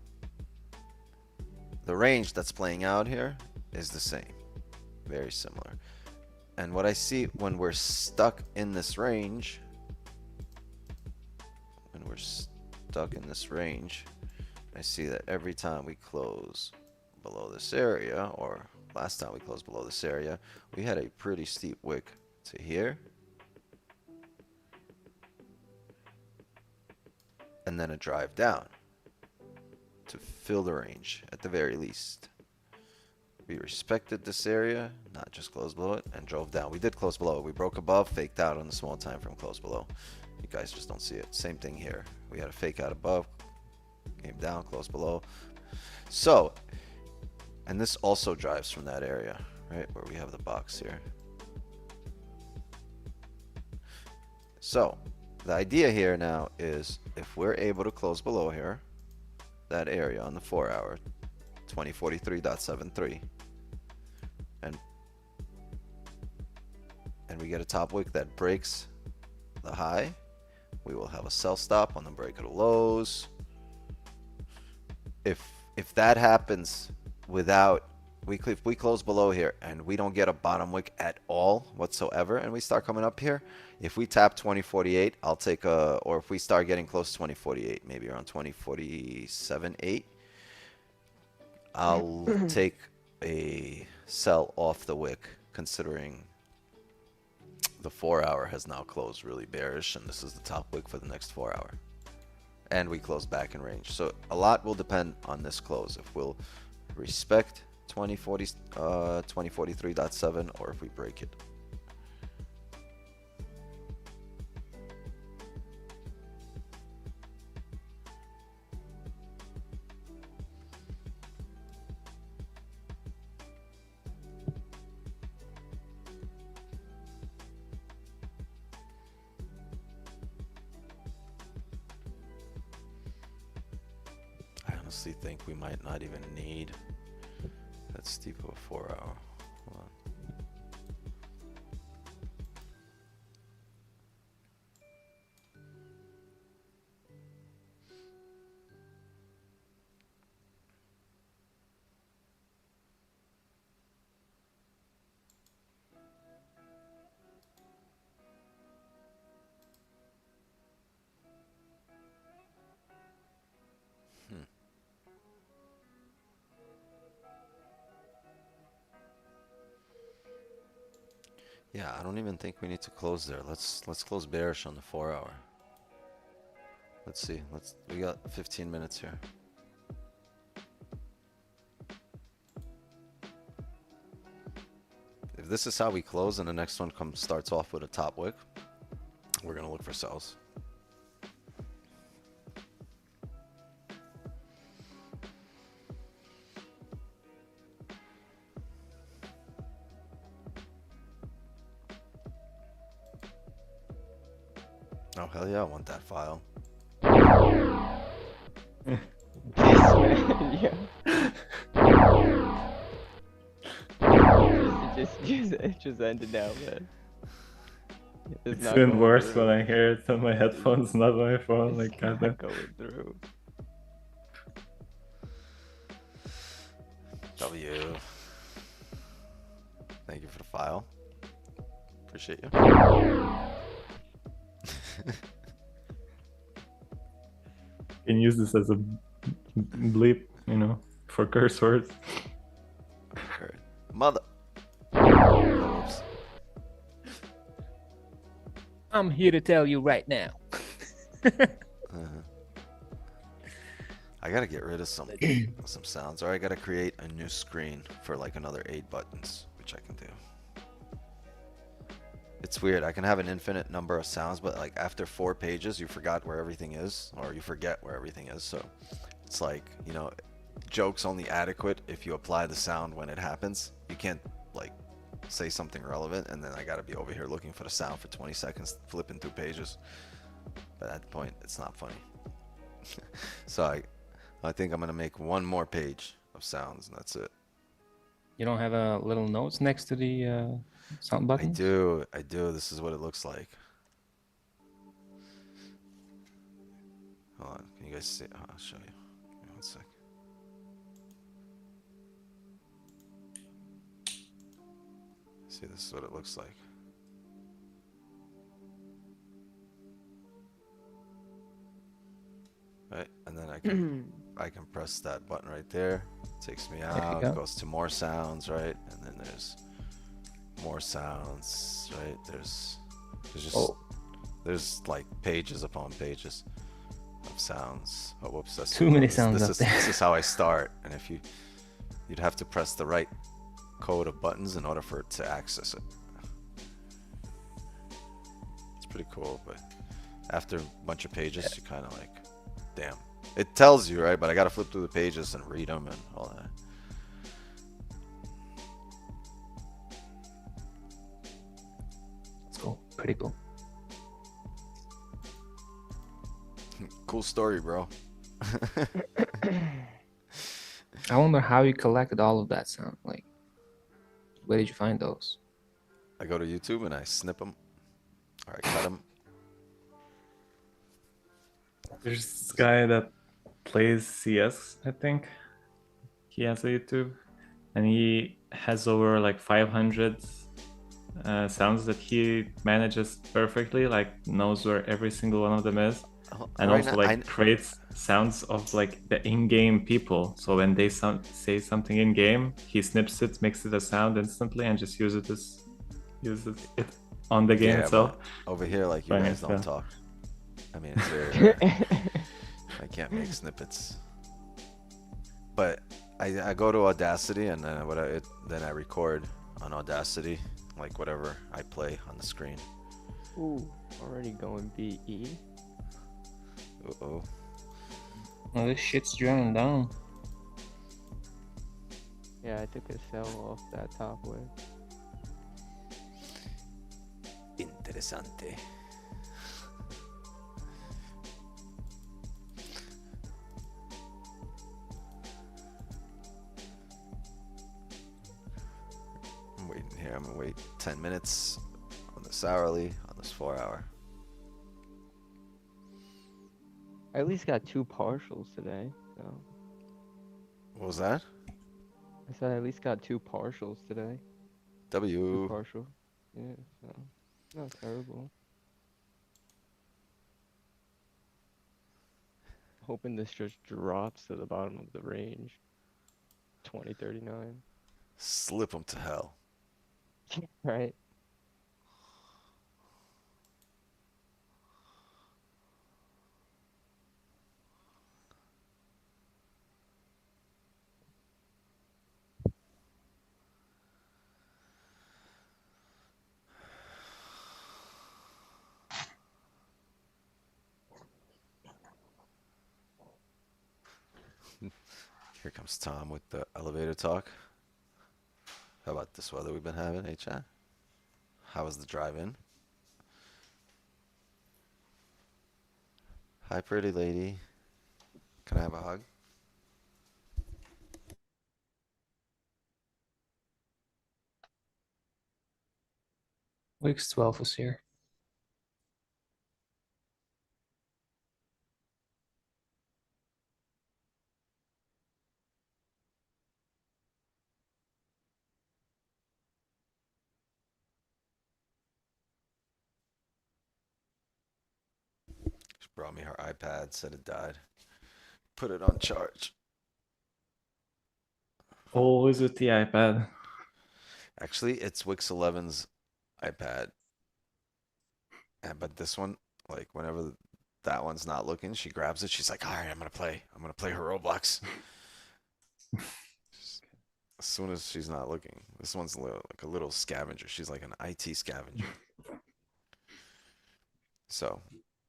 Speaker 1: the range that's playing out here is the same. Very similar. And what I see when we're stuck in this range, I see that every time we close below this area, or last time we closed below this area, we had a pretty steep wick to here. And then a drive down to fill the range at the very least. We respected this area, not just closed below it, and drove down. We did close below it. We broke above, faked out on the small time frame close below. You guys just don't see it. Same thing here. We had a fake out above, came down, close below. So, and this also drives from that area, right, where we have the box here. So, the idea here now is if we're able to close below here, that area on the 4 hour, 2043.73, and we get a top wick that breaks the high, we will have a sell stop on the break of the lows. If that happens without, if we close below here and we don't get a bottom wick at all whatsoever, and we start coming up here, if we tap 2048, I'll take a, or if we start getting close to 2048, maybe around 2047.8, I'll take a sell off the wick, considering the 4 hour has now closed really bearish, and this is the top wick for the next 4 hour. And we close back in range. So a lot will depend on this close. If we'll respect 2043.7 or if we break it. I honestly think we might not even need that steep of a 4 hour. Hold on. Yeah, I don't even think we need to close there. Let's close bearish on the 4-hour. Let's see. We got 15 minutes here. If this is how we close and the next one starts off with a top wick, we're gonna look for sells. Oh hell yeah, I want that file.
Speaker 4: Yeah. It just ended now, man.
Speaker 8: It's
Speaker 4: not
Speaker 8: even
Speaker 4: going
Speaker 8: worse
Speaker 4: through.
Speaker 8: when I hear it on my headphones, not on my phone.
Speaker 4: It's
Speaker 8: Like,
Speaker 4: not
Speaker 8: goddamn.
Speaker 4: going through.
Speaker 1: W. Thank you for the file. Appreciate you.
Speaker 8: You can use this as a bleep, you know, for curse words.
Speaker 1: Alright. Mother. Oh, whoops.
Speaker 5: I'm here to tell you right now.
Speaker 1: I gotta get rid of some sounds, or I gotta create a new screen for like another 8 buttons, which I can do. It's weird. I can have an infinite number of sounds, but like after 4 pages, you forgot where everything is, or you forget where everything is. So it's like, you know, joke's only adequate if you apply the sound when it happens. You can't like say something relevant, and then I gotta be over here looking for the sound for 20 seconds, flipping through pages. But at that point, it's not funny. So I think I'm gonna make 1 more page of sounds, and that's it.
Speaker 5: You don't have a little notes next to the sound button?
Speaker 1: I do. This is what it looks like. Hold on, can you guys see? Oh, I'll show you. Give me 1 sec. See, this is what it looks like. Right, and then I can press that button right there. Takes me
Speaker 5: you
Speaker 1: out.
Speaker 5: go.
Speaker 1: Goes to more sounds, right? And then there's more sounds, right? There's just there's like pages upon pages of sounds. Oh, whoops! That's
Speaker 5: Too many sounds up there.
Speaker 1: This is how I start, and if you'd have to press the right code of buttons in order for it to access it. It's pretty cool, but after a bunch of pages, you kind of like, damn. It tells you, right? But I gotta flip through the pages and read them and all that.
Speaker 5: Let's go. Pretty cool.
Speaker 1: Cool story, bro.
Speaker 5: I wonder how you collected all of that sound. Like, where did you find those?
Speaker 1: I go to YouTube and I snip them, or I cut them.
Speaker 8: There's this guy that plays CS, I think. He has a YouTube, and he has over like 500 sounds that he manages perfectly, like knows where every single one of them is, and
Speaker 1: Right
Speaker 8: also
Speaker 1: now,
Speaker 8: like creates sounds of like the in-game people. So when they say something in-game, he snips it, makes it a sound instantly, and just uses it on the game
Speaker 1: yeah,
Speaker 8: itself.
Speaker 1: but over here, like you
Speaker 8: Funny
Speaker 1: guys don't
Speaker 8: stuff.
Speaker 1: talk. I mean, it's very rare. I can't make snippets. But I go to Audacity, and then then I record on Audacity, like whatever I play on the screen.
Speaker 4: Ooh, already going BE.
Speaker 1: Uh-oh.
Speaker 5: Oh, this shit's drawing down.
Speaker 4: Yeah, I took a sell off that top way.
Speaker 1: Interessante. I'm waiting here. I'm gonna wait 10 minutes on this hourly, on this 4-hour.
Speaker 4: I at least got 2 partials today. So
Speaker 1: What was that?
Speaker 4: I said I at least got 2 partials today. 2
Speaker 1: W.
Speaker 4: partial. Yeah, so not terrible. Hoping this just drops to the bottom of the range. 2039.
Speaker 1: Slip them to hell.
Speaker 4: Right?
Speaker 1: Here comes Tom with the elevator talk. How about this weather we've been having, hey chat? How was the drive-in? Hi, pretty lady. Can I have a hug?
Speaker 5: Wix 12 is here.
Speaker 1: She brought me her iPad, said it died. Put it on charge.
Speaker 8: Always with the iPad.
Speaker 1: Actually, it's Wix 11's iPad. But this one, like, whenever that one's not looking, she grabs it. She's like, all right, I'm going to play. I'm going to play her Roblox. As soon as she's not looking. This one's like a little scavenger. She's like an IT scavenger. So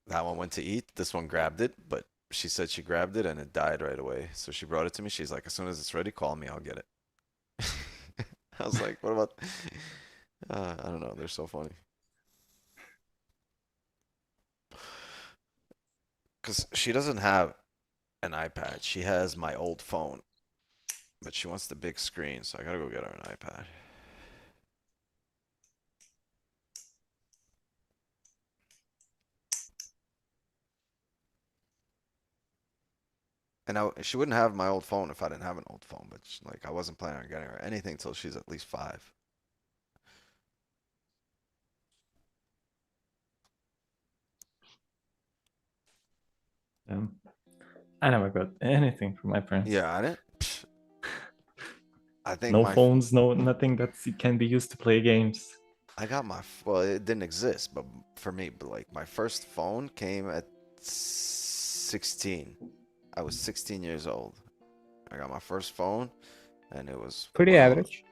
Speaker 1: that one went to eat. This one grabbed it, but she said she grabbed it and it died right away. So she brought it to me. She's like, as soon as it's ready, call me. I'll get it. I was like, what about... I don't know. They're so funny. Because she doesn't have an iPad. She has my old phone. But she wants the big screen, so I gotta go get her an iPad. And she wouldn't have my old phone if I didn't have an old phone, but like I wasn't planning on getting her anything till she's at least 5.
Speaker 8: I never got anything from my parents.
Speaker 1: Yeah, I didn't. I think
Speaker 8: No
Speaker 1: my
Speaker 8: phones, no nothing that can be used to play games.
Speaker 1: I got my well, it didn't exist, but for me, but like my first phone came at 16. I was 16 years old. I got my first phone, and it was
Speaker 5: Pretty
Speaker 1: one of those-
Speaker 5: average.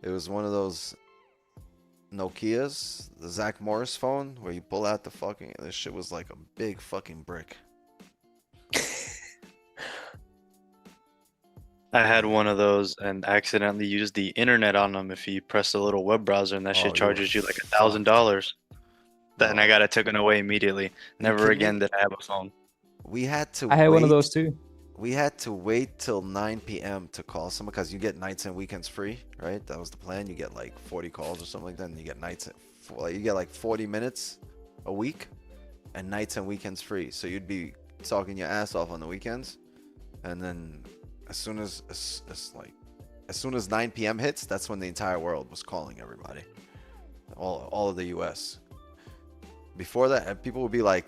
Speaker 1: It was one of those Nokias, the Zach Morris phone, where you pull out the fucking. This shit was like a big fucking brick.
Speaker 3: I had one of those and accidentally used the internet on them. If you press a little web browser, and that
Speaker 1: Oh,
Speaker 3: shit
Speaker 1: you
Speaker 3: charges
Speaker 1: were
Speaker 3: you like $1,000. Then
Speaker 1: No.
Speaker 3: I got it taken away immediately. Never
Speaker 1: kidding me?
Speaker 3: again did I have a phone.
Speaker 1: We had to
Speaker 5: I had
Speaker 1: wait.
Speaker 5: one of those too.
Speaker 1: We had to wait till 9 p.m. to call someone because you get nights and weekends free, right? That was the plan. You get like 40 calls or something like that, and you get nights. You get like 40 minutes a week, and nights and weekends free. So you'd be talking your ass off on the weekends, and then as soon as 9 p.m. hits, that's when the entire world was calling everybody, all of the U.S. Before that, people would be like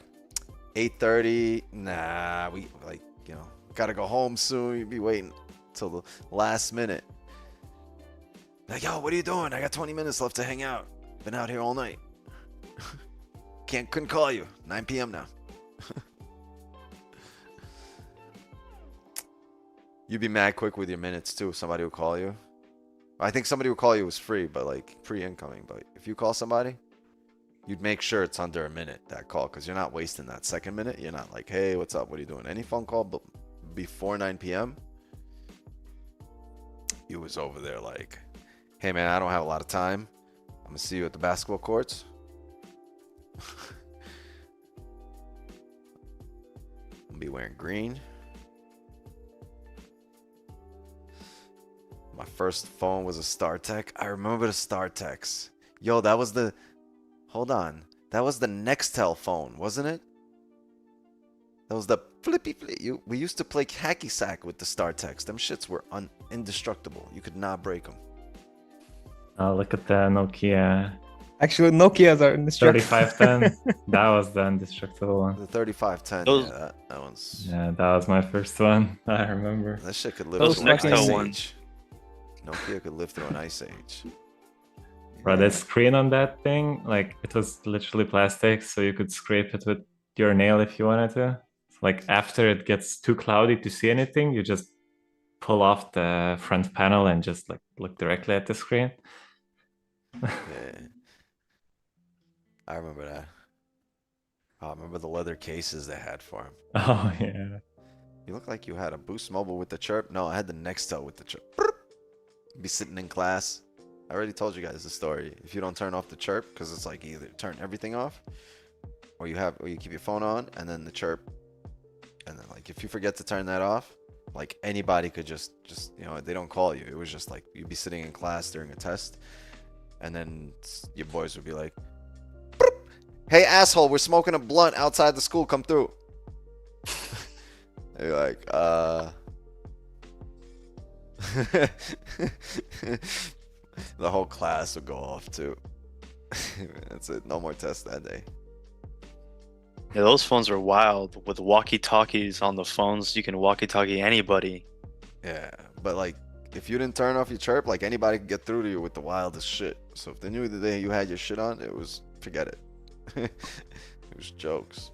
Speaker 1: 8:30. Nah, we like gotta go home soon. You'd be waiting till the last minute. Like, yo, what are you doing? I got 20 minutes left to hang out. Been out here all night. Couldn't call you. 9 p.m. now. You'd be mad quick with your minutes too. If somebody would call you. I think somebody would call you was free, but like free incoming. But if you call somebody, you'd make sure it's under a minute, that call, because you're not wasting that second minute. You're not like, hey, what's up? What are you doing? Any phone call before 9 p.m., you was over there like, hey, man, I don't have a lot of time. I'm going to see you at the basketball courts. I'm going to be wearing green. My first phone was a StarTech. I remember the StarTechs. Yo, that was the... Hold on. That was the Nextel phone, wasn't it? That was the flippy flip. We used to play hacky sack with the StarTechs. Them shits were indestructible. You could not break them.
Speaker 8: Look at the Nokia
Speaker 5: Actually, Nokias are indestructible.
Speaker 8: 3510. That was the indestructible one.
Speaker 1: The 3510.
Speaker 3: Those-
Speaker 1: Yeah, that one's...
Speaker 8: Yeah, that was my first one. I remember.
Speaker 1: That shit could live
Speaker 3: Those
Speaker 1: through an
Speaker 3: Nextel
Speaker 1: ice
Speaker 3: ones.
Speaker 1: age. Nokia could live through an ice age.
Speaker 8: Bro, the screen on that thing, like, it was literally plastic, so you could scrape it with your nail if you wanted to. Like, after it gets too cloudy to see anything, you just pull off the front panel and just like look directly at the screen.
Speaker 1: Yeah. I remember that. Oh, I remember the leather cases they had for him.
Speaker 8: Oh yeah.
Speaker 1: You look like you had a Boost Mobile with the chirp. No, I had the Nextel with the chirp. Be sitting in class. I already told you guys the story. If you don't turn off the chirp, because it's like either turn everything off, or you keep your phone on, and then the chirp, and then like if you forget to turn that off, like anybody could just they don't call you. It was just like you'd be sitting in class during a test, and then your boys would be like, "Hey asshole, we're smoking a blunt outside the school. Come through." They're like, the whole class would go off too. That's it. No more tests that day.
Speaker 3: Yeah, those phones are wild. With walkie-talkies on the phones, you can walkie-talkie anybody.
Speaker 1: Yeah, but like if you didn't turn off your chirp, like anybody could get through to you with the wildest shit. So if they knew the day you had your shit on, it was forget it. It was jokes.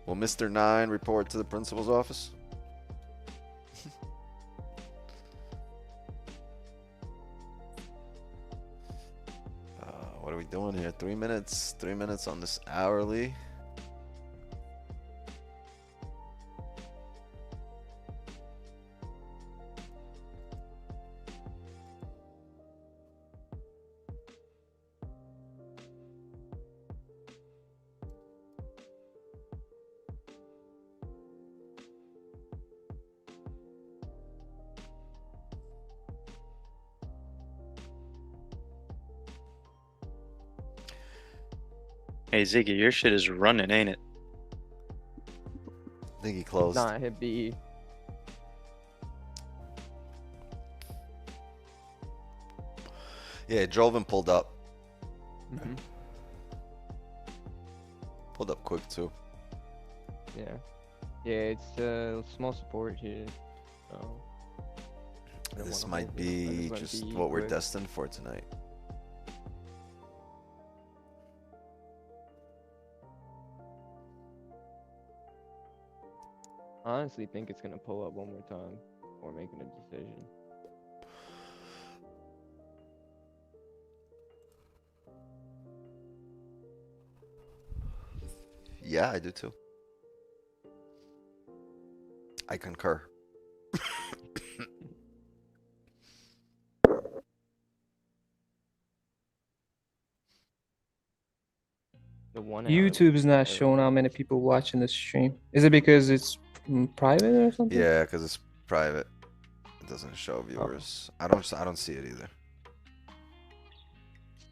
Speaker 1: Will Mr. 9 report to the principal's office? What are we doing here? 3 minutes. 3 minutes on this hourly.
Speaker 3: Hey Ziggy, your shit is running, ain't it?
Speaker 1: I think he closed.
Speaker 4: Nah, hit B.
Speaker 1: Yeah, it drove and pulled up.
Speaker 4: Mhm.
Speaker 1: Pulled up quick too.
Speaker 4: Yeah. Yeah, it's small support here. So don't
Speaker 1: This
Speaker 4: wanna
Speaker 1: might
Speaker 4: hold it. Let
Speaker 1: be
Speaker 4: it run
Speaker 1: just
Speaker 4: B
Speaker 1: what we're
Speaker 4: quick.
Speaker 1: destined for tonight.
Speaker 4: I honestly think it's gonna pull up one more time before making a decision.
Speaker 1: Yeah, I do too. I concur.
Speaker 4: The 1 hour.
Speaker 5: YouTube is not showing how many people watching the stream. Is it because it's private or something?
Speaker 1: Yeah, because it's private. It doesn't show viewers. I don't see it either.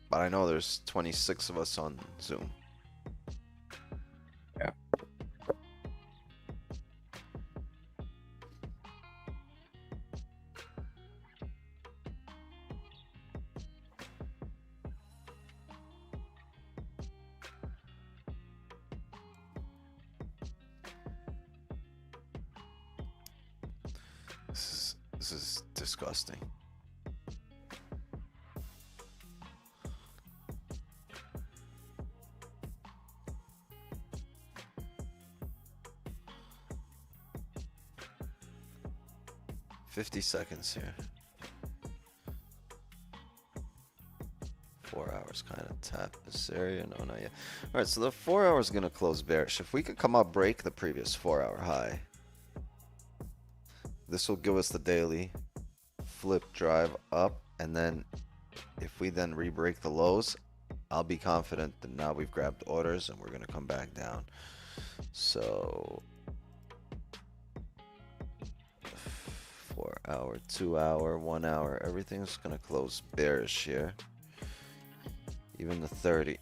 Speaker 1: But I know there's 26 of us on Zoom.
Speaker 5: Yeah.
Speaker 1: This is disgusting. $50 here. 4 hours kind of tap this area. No, not yet. All right, so the 4 hours is gonna close bearish. If we could come up break the previous 4-hour high, this will give us the daily flip drive up, and then if we then re-break the lows, I'll be confident that now we've grabbed orders and we're gonna come back down. So 4 hour, 2 hour, 1 hour, everything's gonna close bearish here. Even the 30.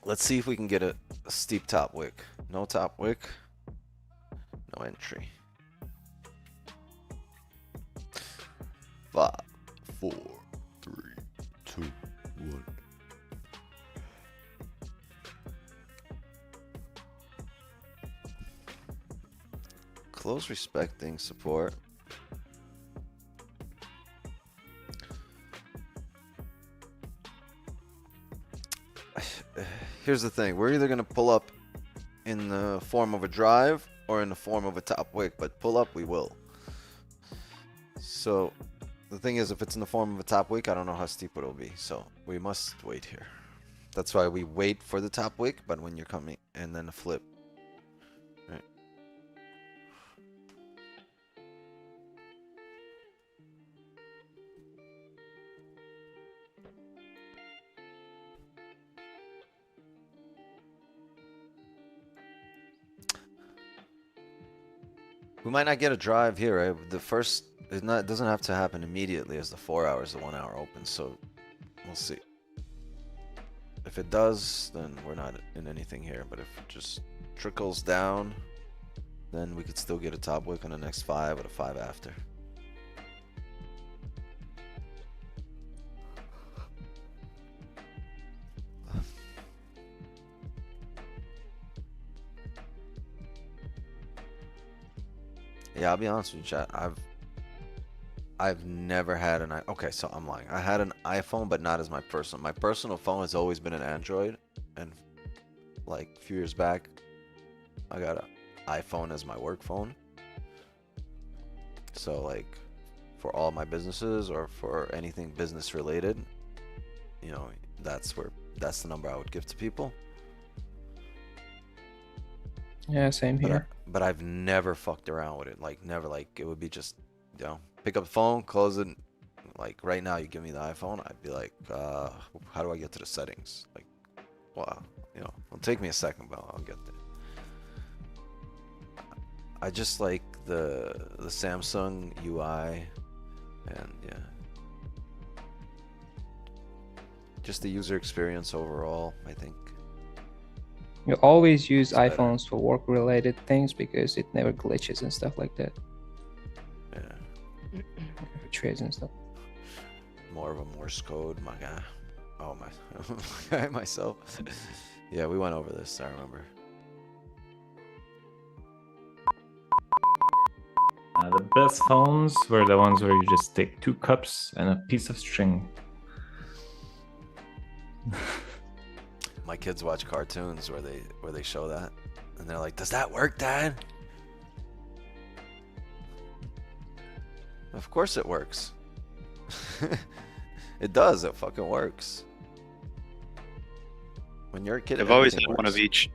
Speaker 1: Let's see if we can get a steep top wick. No top wick, no entry. 5, 4, 3, 2, 1. Close respecting support. Here's the thing, we're either gonna pull up in the form of a drive or in the form of a top wick, but pull up we will. So the thing is, if it's in the form of a top wick, I don't know how steep it'll be, so we must wait here. That's why we wait for the top wick, but when you're coming and then a flip, right? We might not get a drive here, right? The first, it doesn't have to happen immediately as the 4 hours, the 1 hour opens, so we'll see. If it does, then we're not in anything here, but if it just trickles down, then we could still get a top wick on the next 5 or the 5 after. Yeah, I'll be honest with you, chat. I've never had okay, so I'm lying. I had an iPhone, but not as my personal. My personal phone has always been an Android, and like a few years back, I got an iPhone as my work phone. So like, for all my businesses or for anything business related, you know, that's the number I would give to people.
Speaker 5: Yeah, same here.
Speaker 1: But I've never fucked around with it. Like never. Like it would be just, you know, pick up the phone, close it. Like right now, you give me the iPhone, I'd be like, how do I get to the settings? Like, well, you know, it'll take me a second, but I'll get there. I just like the Samsung UI, and yeah, just the user experience overall, I think.
Speaker 5: You always use
Speaker 1: It's better.
Speaker 5: iPhones for work-related things because it never glitches and stuff like that.
Speaker 1: Yeah.
Speaker 5: For trades and stuff.
Speaker 1: More of a Morse code, my guy. Oh my, my guy myself. Yeah, we went over this. I remember.
Speaker 8: The best phones were the ones where you just take 2 cups and a piece of string.
Speaker 1: My kids watch cartoons where they show that, and they're like, "Does that work, Dad?" Of course it works. It does. It fucking works. When you're a kid,
Speaker 3: I've always
Speaker 1: everything
Speaker 3: had one of
Speaker 1: works.
Speaker 3: each.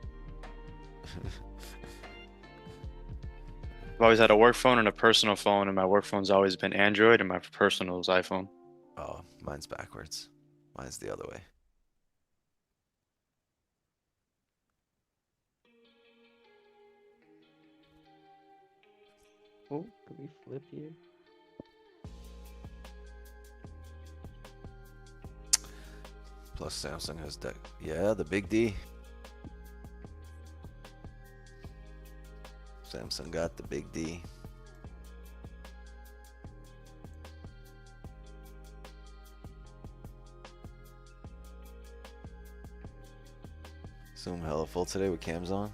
Speaker 3: I've always had a work phone and a personal phone, and my work phone's always been Android, and my personal is iPhone.
Speaker 1: Oh, mine's backwards. Mine's the other way.
Speaker 4: Oh, could we flip here?
Speaker 1: Plus Samsung has deck. Yeah, the big D. Samsung got the big D. Zoom hella full today with cams on.